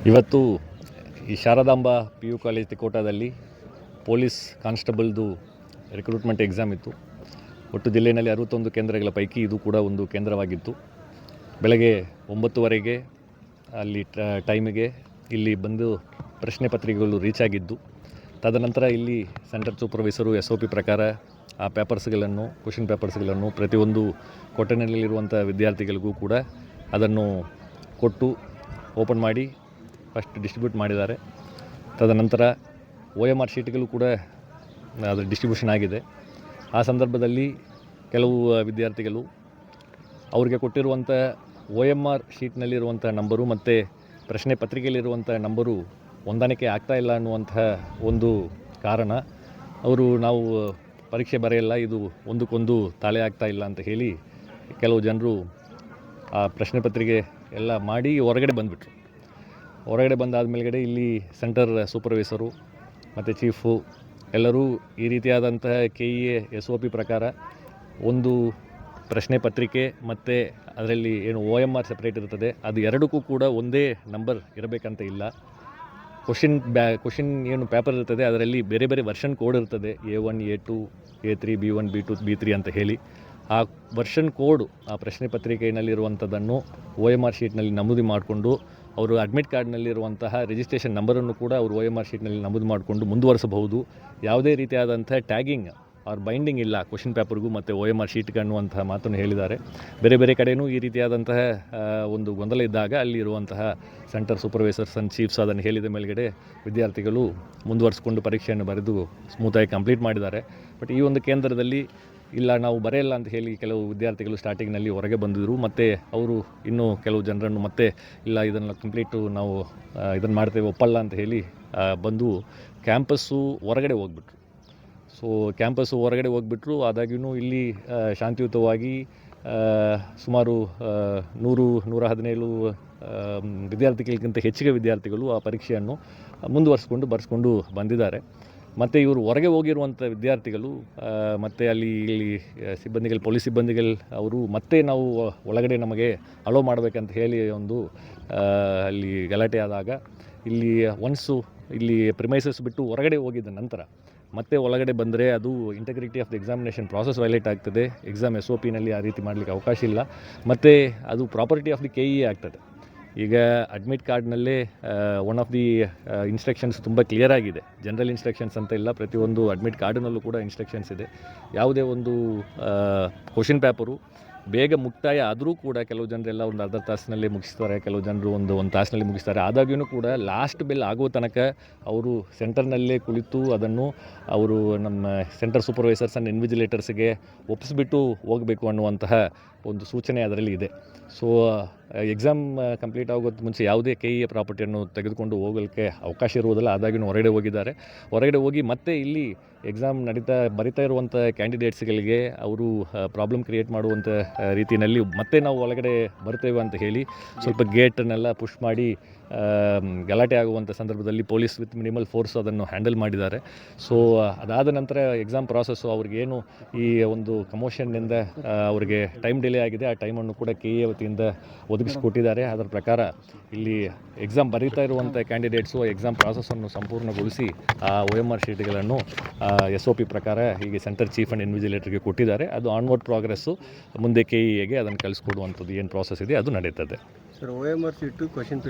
ಇವತ್ತು ಈ Sharadamba P U college ತಿಕೋಟಾದಲ್ಲಿ ಪೊಲೀಸ್ ಕಾನ್ಸ್ಟೇಬಲ್ದು ರಿಕ್ರೂಟ್ಮೆಂಟ್ ಎಕ್ಸಾಮ್ ಇತ್ತು. ಒಟ್ಟು ಜಿಲ್ಲೆಯಲ್ಲಿ 61 ಕೇಂದ್ರಗಳ ಪೈಕಿ ಇದು ಕೂಡ ಒಂದು ಕೇಂದ್ರವಾಗಿತ್ತು. ಬೆಳಗ್ಗೆ 9:15 ಅಲ್ಲಿ ಟೈಮಿಗೆ ಇಲ್ಲಿ ಬಂದು ಪ್ರಶ್ನೆ ಪತ್ರಿಕೆಗಳು ರೀಚ್ ಆಗಿದ್ದು, ತದನಂತರ ಇಲ್ಲಿ ಸೆಂಟರ್ ಸೂಪರ್ವೈಸರು SOP ಪ್ರಕಾರ ಆ ಪೇಪರ್ಸ್ಗಳನ್ನು ಕ್ವಶನ್ ಪೇಪರ್ಸ್ಗಳನ್ನು ಪ್ರತಿಯೊಂದು ಕೊಠಡಿನಲ್ಲಿರುವಂಥ ವಿದ್ಯಾರ್ಥಿಗಳಿಗೂ ಕೂಡ ಅದನ್ನು ಕೊಟ್ಟು ಓಪನ್ ಮಾಡಿ ಫಸ್ಟ್ ಡಿಸ್ಟ್ರಿಬ್ಯೂಟ್ ಮಾಡಿದ್ದಾರೆ. ತದನಂತರ OMR ಶೀಟ್ಗಳು ಕೂಡ ಅದರ ಡಿಸ್ಟ್ರಿಬ್ಯೂಷನ್ ಆಗಿದೆ. ಆ ಸಂದರ್ಭದಲ್ಲಿ ಕೆಲವು ವಿದ್ಯಾರ್ಥಿಗಳು ಅವರಿಗೆ ಕೊಟ್ಟಿರುವಂಥ OMR ಶೀಟ್ನಲ್ಲಿರುವಂಥ ನಂಬರು ಮತ್ತು ಪ್ರಶ್ನೆ ಪತ್ರಿಕೆಯಲ್ಲಿರುವಂಥ ನಂಬರು ಹೊಂದಾಣಿಕೆ ಆಗ್ತಾಯಿಲ್ಲ ಅನ್ನುವಂತಹ ಒಂದು ಕಾರಣ, ನಾವು ಪರೀಕ್ಷೆ ಬರೆಯಲ್ಲ, ಇದು ಒಂದಕ್ಕೊಂದು ತಾಳೆ ಆಗ್ತಾಯಿಲ್ಲ ಅಂತ ಹೇಳಿ ಕೆಲವು ಜನರು ಆ ಪ್ರಶ್ನೆ ಪತ್ರಿಕೆ ಎಲ್ಲ ಮಾಡಿ ಹೊರಗಡೆ ಬಂದುಬಿಟ್ರು. ಹೊರಗಡೆ ಬಂದಾದ ಮೇಲ್ಗಡೆ ಇಲ್ಲಿ ಸೆಂಟರ್ ಸೂಪರ್ವೈಸರು ಮತ್ತು ಚೀಫು ಎಲ್ಲರೂ ಈ ರೀತಿಯಾದಂತಹ KEA SOP ಪ್ರಕಾರ ಒಂದು ಪ್ರಶ್ನೆ ಪತ್ರಿಕೆ ಮತ್ತು ಅದರಲ್ಲಿ ಏನು OMR ಸಪ್ರೇಟ್ ಇರ್ತದೆ, ಅದು ಎರಡಕ್ಕೂ ಕೂಡ ಒಂದೇ ನಂಬರ್ ಇರಬೇಕಂತ ಇಲ್ಲ. ಕ್ವಶನ್ ಏನು ಪೇಪರ್ ಇರ್ತದೆ ಅದರಲ್ಲಿ ಬೇರೆ ಬೇರೆ ವರ್ಷನ್ ಕೋಡ್ ಇರ್ತದೆ, A1 A2 A3 B1 B2 B3 ಅಂತ ಹೇಳಿ. ಆ ವರ್ಷನ್ ಕೋಡು ಆ ಪ್ರಶ್ನೆ ಪತ್ರಿಕೆಯಲ್ಲಿರುವಂಥದ್ದನ್ನು OMR ಶೀಟ್ನಲ್ಲಿ ನಮೂದು ಮಾಡಿಕೊಂಡು ಅವರು ಅಡ್ಮಿಟ್ ಕಾರ್ಡ್ನಲ್ಲಿರುವಂತಹ ರಿಜಿಸ್ಟ್ರೇಷನ್ ನಂಬರನ್ನು ಕೂಡ ಅವರು OMR ಶೀಟ್ನಲ್ಲಿ ನಮೂದು ಮಾಡಿಕೊಂಡು ಮುಂದುವರಿಸಬಹುದು. ಯಾವುದೇ ರೀತಿಯಾದಂಥ ಟ್ಯಾಗಿಂಗ್ ಆರ್ ಬೈಂಡಿಂಗ್ ಇಲ್ಲ ಕ್ವಶನ್ ಪೇಪರ್ಗೂ ಮತ್ತು OMR ಶೀಟ್ಗೆ ಅನ್ನುವಂತಹ ಮಾತನ್ನು ಹೇಳಿದ್ದಾರೆ. ಬೇರೆ ಬೇರೆ ಕಡೆಯೂ ಈ ರೀತಿಯಾದಂತಹ ಒಂದು ಗೊಂದಲ ಇದ್ದಾಗ ಅಲ್ಲಿರುವಂತಹ ಸೆಂಟರ್ ಸೂಪರ್ವೈಸರ್ಸ್ ಆ್ಯಂಡ್ ಚೀಫ್ಸ್ ಅದನ್ನು ಹೇಳಿದ ಮೇಲ್ಗಡೆ ವಿದ್ಯಾರ್ಥಿಗಳು ಮುಂದುವರಿಸಿಕೊಂಡು ಪರೀಕ್ಷೆಯನ್ನು ಬರೆದು ಸ್ಮೂತಾಗಿ ಕಂಪ್ಲೀಟ್ ಮಾಡಿದ್ದಾರೆ. ಬಟ್ ಈ ಒಂದು ಕೇಂದ್ರದಲ್ಲಿ ಇಲ್ಲ, ನಾವು ಬರೆಯಲ್ಲ ಅಂತ ಹೇಳಿ ಕೆಲವು ವಿದ್ಯಾರ್ಥಿಗಳು ಸ್ಟಾರ್ಟಿಂಗ್ನಲ್ಲಿ ಹೊರಗೆ ಬಂದಿದ್ದರು. ಮತ್ತು ಅವರು ಇನ್ನೂ ಕೆಲವು ಜನರನ್ನು ಮತ್ತೆ ಇಲ್ಲ, ಇದನ್ನು ಕಂಪ್ಲೀಟು ನಾವು ಇದನ್ನು ಮಾಡ್ತೇವೆ, ಒಪ್ಪಲ್ಲ ಅಂತ ಹೇಳಿ ಬಂದು ಕ್ಯಾಂಪಸ್ಸು ಹೊರಗಡೆ ಹೋಗ್ಬಿಟ್ರು. ಸೊ ಕ್ಯಾಂಪಸ್ಸು ಹೊರಗಡೆ ಹೋಗ್ಬಿಟ್ರು. ಆದಾಗ್ಯೂ ಇಲ್ಲಿ ಶಾಂತಿಯುತವಾಗಿ ಸುಮಾರು 117 ವಿದ್ಯಾರ್ಥಿಗಳಿಗಿಂತ ಹೆಚ್ಚಿಗೆ ವಿದ್ಯಾರ್ಥಿಗಳು ಆ ಪರೀಕ್ಷೆಯನ್ನು ಬರೆಸ್ಕೊಂಡು ಬಂದಿದ್ದಾರೆ. ಮತ್ತು ಇವರು ಹೊರಗೆ ಹೋಗಿರುವಂಥ ವಿದ್ಯಾರ್ಥಿಗಳು ಮತ್ತು ಇಲ್ಲಿ ಪೊಲೀಸ್ ಸಿಬ್ಬಂದಿಗಳು ಅವರು ಮತ್ತೆ ನಾವು ಒಳಗಡೆ ನಮಗೆ ಅಲೋ ಮಾಡಬೇಕಂತ ಹೇಳಿ ಒಂದು ಅಲ್ಲಿ ಗಲಾಟೆ ಆದಾಗ ಇಲ್ಲಿ ಇಲ್ಲಿ ಪ್ರಿಮೈಸಸ್ ಬಿಟ್ಟು ಹೊರಗಡೆ ಹೋಗಿದ್ದ ನಂತರ ಮತ್ತೆ ಒಳಗಡೆ ಬಂದರೆ ಅದು integrity of the examination process violate ಆಗ್ತದೆ. ಎಕ್ಸಾಮ್ SOPನಲ್ಲಿ ಆ ರೀತಿ ಮಾಡಲಿಕ್ಕೆ ಅವಕಾಶ ಇಲ್ಲ. ಮತ್ತು ಅದು ಪ್ರಾಪರ್ಟಿ ಆಫ್ ದಿ KEA ಆಗ್ತದೆ. ಈಗ ಅಡ್ಮಿಟ್ ಕಾರ್ಡ್ನಲ್ಲೇ ಒನ್ ಆಫ್ ದಿ ಇನ್ಸ್ಟ್ರಕ್ಷನ್ಸ್ ತುಂಬ ಕ್ಲಿಯರ್ ಆಗಿದೆ. ಜನರಲ್ ಇನ್ಸ್ಟ್ರಕ್ಷನ್ಸ್ ಅಂತ ಇಲ್ಲ, ಪ್ರತಿಯೊಂದು ಅಡ್ಮಿಟ್ ಕಾರ್ಡ್ನಲ್ಲೂ ಕೂಡ ಇನ್ಸ್ಟ್ರಕ್ಷನ್ಸ್ ಇದೆ. ಯಾವುದೇ ಒಂದು ಕ್ವಶನ್ ಪೇಪರು ಬೇಗ ಮುಕ್ತಾಯ ಆದರೂ ಕೂಡ ಕೆಲವು ಜನರೆಲ್ಲ ಒಂದು ಅರ್ಧ ತಾಸಿನಲ್ಲಿ ಮುಗಿಸ್ತಾರೆ, ಕೆಲವು ಜನರು ಒಂದು ತಾಸಿನಲ್ಲಿ ಮುಗಿಸ್ತಾರೆ. ಆದಾಗ್ಯೂ ಕೂಡ ಲಾಸ್ಟ್ ಬೆಲ್ ಆಗೋ ತನಕ ಅವರು ಸೆಂಟರ್ನಲ್ಲೇ ಕುಳಿತು ಅದನ್ನು ಅವರು ನಮ್ಮ ಸೆಂಟರ್ ಸೂಪರ್ವೈಸರ್ಸ್ ಆ್ಯಂಡ್ ಇನ್ವಿಜಿಲೇಟರ್ಸ್ಗೆ ಒಪ್ಪಿಸ್ಬಿಟ್ಟು ಹೋಗಬೇಕು ಅನ್ನುವಂತಹ ಒಂದು ಸೂಚನೆ ಅದರಲ್ಲಿ ಇದೆ. ಸೊ ಎಕ್ಸಾಮ್ ಕಂಪ್ಲೀಟ್ ಆಗೋದು ಮುಂಚೆ ಯಾವುದೇ KEA ಪ್ರಾಪರ್ಟಿಯನ್ನು ತೆಗೆದುಕೊಂಡು ಹೋಗಲಿಕ್ಕೆ ಅವಕಾಶ ಇರುವುದಿಲ್ಲ. ಆದಾಗ್ಯೂ ಹೊರಗಡೆ ಹೋಗಿದ್ದಾರೆ. ಹೊರಗಡೆ ಹೋಗಿ ಮತ್ತೆ ಇಲ್ಲಿ ಎಕ್ಸಾಮ್ ಬರಿತಾ ಇರುವಂಥ ಕ್ಯಾಂಡಿಡೇಟ್ಸ್ಗಳಿಗೆ ಅವರು ಪ್ರಾಬ್ಲಮ್ ಕ್ರಿಯೇಟ್ ಮಾಡುವಂಥ ರೀತಿಯಲ್ಲಿ ಮತ್ತೆ ನಾವು ಒಳಗಡೆ ಬರ್ತೇವೆ ಅಂತ ಹೇಳಿ ಸ್ವಲ್ಪ ಗೇಟನ್ನೆಲ್ಲ ಪುಷ್ ಮಾಡಿ ಗಲಾಟೆ ಆಗುವಂಥ ಸಂದರ್ಭದಲ್ಲಿ ಪೊಲೀಸ್ ವಿತ್ ಮಿನಿಮಲ್ ಫೋರ್ಸ್ ಅದನ್ನು ಹ್ಯಾಂಡಲ್ ಮಾಡಿದ್ದಾರೆ. ಸೊ ಅದಾದ ನಂತರ ಎಕ್ಸಾಮ್ ಪ್ರಾಸೆಸ್ಸು ಅವ್ರಿಗೇನು ಈ ಒಂದು ಕಮೋಷನ್ನಿಂದ ಅವರಿಗೆ ಟೈಮ್ ಡಿಲೇ ಆಗಿದೆ, ಆ ಟೈಮನ್ನು ಕೂಡ KEA ವತಿಯಿಂದ ಒದಗಿಸಿಕೊಟ್ಟಿದ್ದಾರೆ. ಅದರ ಪ್ರಕಾರ ಇಲ್ಲಿ ಎಕ್ಸಾಮ್ ಬರೀತಾ ಇರುವಂಥ ಕ್ಯಾಂಡಿಡೇಟ್ಸು ಎಕ್ಸಾಮ್ ಪ್ರಾಸೆಸ್ಸನ್ನು ಸಂಪೂರ್ಣಗೊಳಿಸಿ ಆ OMR ಶೀಟ್ಗಳನ್ನು SOP ಪ್ರಕಾರ ಹೀಗೆ ಸೆಂಟರ್ ಚೀಫ್ ಆ್ಯಂಡ್ ಇನ್ವಿಜಿಲೇಟರ್ಗೆ ಕೊಟ್ಟಿದ್ದಾರೆ. ಅದು ಆನ್ವರ್ಡ್ ಪ್ರೋಗ್ರೆಸ್ಸು ಮುಂದೆ KEAಗೆ ಅದನ್ನು ಕಳಿಸ್ಕೊಡುವಂಥದ್ದು ಏನು ಪ್ರಾಸೆಸ್ ಇದೆ ಅದು ನಡೀತದೆ. Sir, OMR sheet question